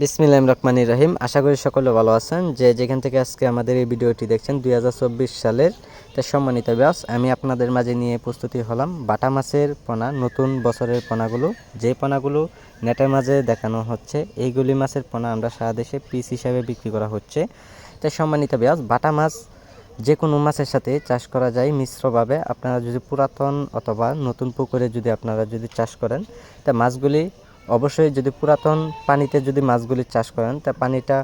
বিসমিল্লাহির রহমানির রহিম। আশা করি সকলে ভালো আছেন। যেখান থেকে আজকে আমাদের এই ভিডিওটি দেখছেন 2024 সালের সম্মানিত ব্যাস আমি আপনাদের মাঝে নিয়ে প্রস্তুতি হলাম বাটা মাছের পোনা, নতুন বছরের পোনাগুলো, যে পোনাগুলো নেটের মাঝে দেখানো হচ্ছে এইগুলি মাছের পোনা আমরা সারা দেশে পিস হিসাবে বিক্রি করা হচ্ছে। তাই সম্মানিত ব্যাস বাটা মাছ যে কোনো মাছের সাথে চাষ করা যায় মিশ্রভাবে। আপনারা যদি পুরাতন অথবা নতুন পুকুরে যদি আপনারা যদি চাষ করেন তা মাছগুলি অবশ্যই যদি পুরাতন পানিতে যদি মাছগুলি চাষ করেন তা পানিটা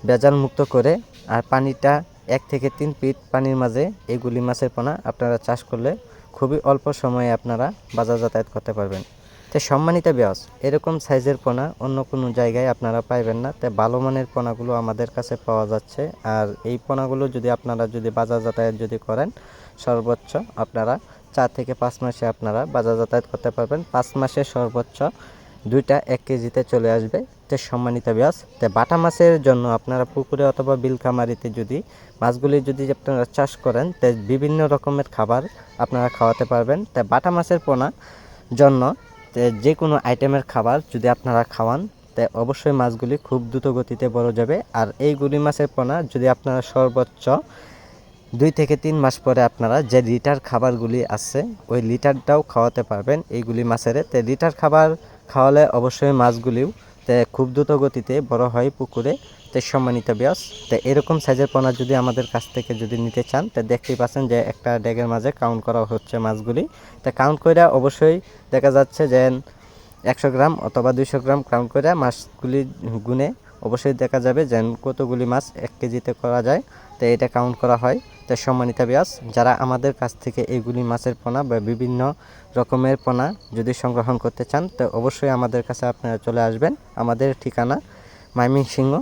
ভেজাল মুক্ত করে আর পানিটা 1 থেকে 3 ফিট পানির মাঝে এইগুলি মাছের পোনা আপনারা চাষ করলে খুবই অল্প সময়ে আপনারা বাজার যাতায়াত করতে পারবেন। তো সম্মানিত ব্যাস এরকম সাইজের পোনা অন্য কোনো জায়গায় আপনারা পাইবেন না। তাই ভালো মানের পোনাগুলো আমাদের কাছে পাওয়া যাচ্ছে। আর এই পোনাগুলো যদি আপনারা যদি বাজার যাতায়াত যদি করেন সর্বোচ্চ আপনারা 4 থেকে 5 মাসে আপনারা বাজার যাতায়াত করতে পারবেন। 5 মাসে সর্বোচ্চ 2টা 1 কেজিতে চলে আসবে। তো সম্মানিত ব্যাস তো বাটা মাছের জন্য আপনারা পুকুরে অথবা বিলখামারিতে যদি মাছগুলি যদি আপনারা চাষ করেন তো বিভিন্ন রকমের খাবার আপনারা খাওয়াতে পারবেন। তাই বাটা মাছের পোনা জন্য যে কোনো আইটেমের খাবার যদি আপনারা খাওয়ান তাই অবশ্যই মাছগুলি খুব দ্রুত গতিতে বড় যাবে। আর এইগুলি মাছের পোনা যদি আপনারা সর্বোচ্চ 2 থেকে 3 মাস পরে আপনারা যে লিটার খাবারগুলি আছে ওই লিটারটাও খাওয়াতে পারবেন এইগুলি মাছের। তো লিটার খাবার খাওয়ালে অবশ্যই মাছগুলিও খুব দ্রুত গতিতে বড় হয় পুকুরে। তো সম্মানিত ব্যাস তো এরকম সাইজের পোনা যদি আমাদের কাছ থেকে যদি নিতে চান তো দেখতেই পাচ্ছেন যে একটা ড্যাগের মাঝে কাউন্ট করা হচ্ছে মাছগুলি। তো কাউন্ট করে অবশ্যই দেখা যাচ্ছে যে 100 গ্রাম অথবা 200 গ্রাম কাউন্ট করে মাছগুলি গুনে অবশ্যই দেখা যাবে যে কতগুলি মাছ 1 কেজিতে করা যায়। তো এটা কাউন্ট করা হয়। তো সম্মানিত ব্যাস যারা আমাদের কাছ থেকে এইগুলি মাছের পোনা বা বিভিন্ন রকমের পোনা যদি সংগ্রহণ করতে চান তো অবশ্যই আমাদের কাছে আপনারা চলে আসবেন। আমাদের ঠিকানা ময়মনসিংহ